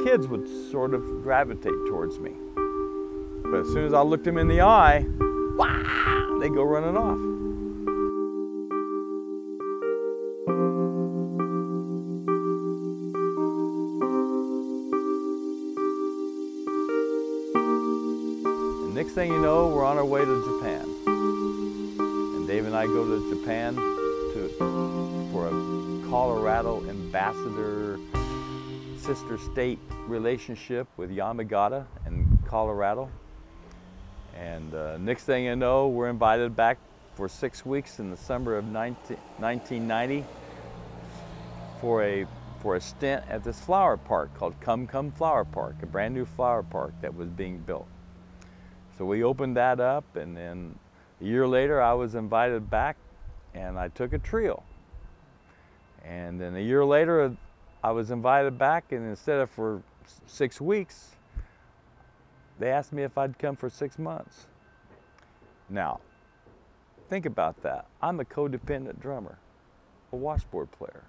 kids would sort of gravitate towards me. But as soon as I looked them in the eye, wah, they go running off. And next thing you know, we're on our way to Japan. And Dave and I go to Japan for a Colorado ambassador sister state relationship with Yamagata in Colorado. And next thing you know, we're invited back for 6 weeks in the summer of 1990 for a stint at this flower park called Come Come Flower Park, a brand new flower park that was being built. So we opened that up, and then a year later I was invited back and I took a trio. And then a year later I was invited back, and instead of for 6 weeks, they asked me if I'd come for 6 months. Now, think about that. I'm a codependent drummer, a washboard player.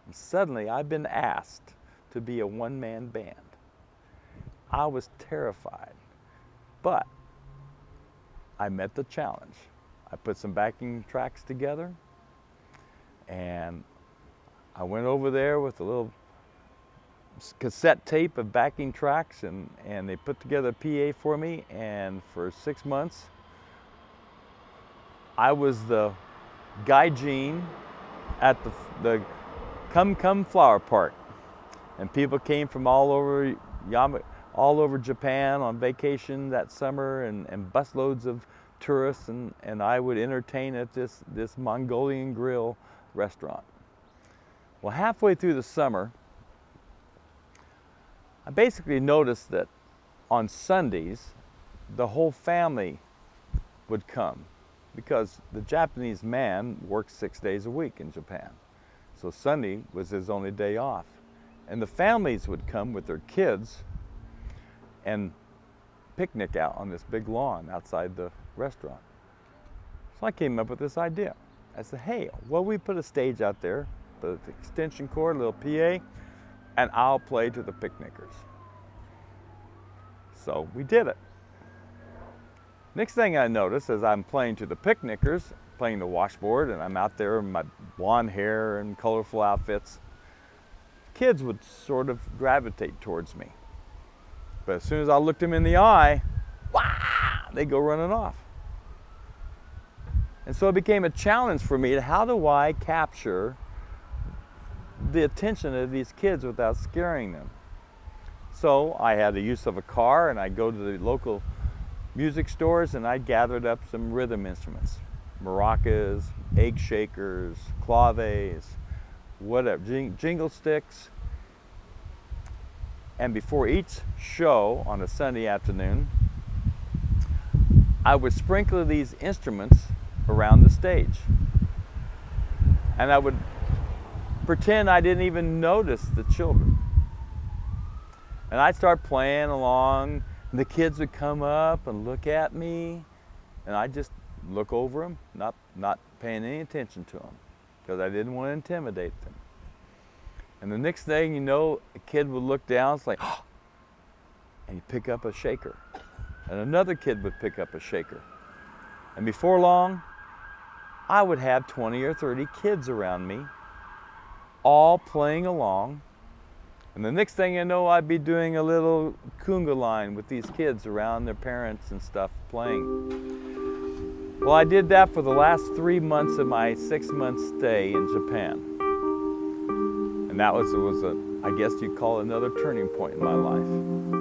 And suddenly I've been asked to be a one-man band. I was terrified, but I met the challenge. I put some backing tracks together, and I went over there with a little cassette tape of backing tracks, and they put together a PA for me, and for 6 months I was the gaijin at the Come Come Flower Park, and people came from all over Japan on vacation that summer, and busloads of tourists, and I would entertain at this Mongolian grill restaurant. Well, halfway through the summer, I basically noticed that on Sundays, the whole family would come, because the Japanese man works 6 days a week in Japan. So Sunday was his only day off. And the families would come with their kids and picnic out on this big lawn outside the restaurant. So I came up with this idea. I said, hey, well, we put a stage out there, put an extension cord, a little PA, and I'll play to the picnickers. So we did it. Next thing I noticed as I'm playing to the picnickers, playing the washboard, and I'm out there in my blonde hair and colorful outfits, kids would sort of gravitate towards me. But as soon as I looked them in the eye, wah, they go running off. And so it became a challenge for me to how do I capture the attention of these kids without scaring them. So I had the use of a car, and I'd go to the local music stores, and I gathered up some rhythm instruments, maracas, egg shakers, claves, whatever, jingle sticks. And before each show on a Sunday afternoon, I would sprinkle these instruments around the stage. And I would pretend I didn't even notice the children. And I'd start playing along, and the kids would come up and look at me, and I'd just look over them, not paying any attention to them, because I didn't want to intimidate them. And the next thing you know, a kid would look down, it's like, oh, and he'd pick up a shaker. And another kid would pick up a shaker. And before long, I would have 20 or 30 kids around me, all playing along. And the next thing you know, I'd be doing a little conga line with these kids around their parents and stuff playing. Well, I did that for the last 3 months of my 6-month stay in Japan. And that was I guess you'd call it another turning point in my life.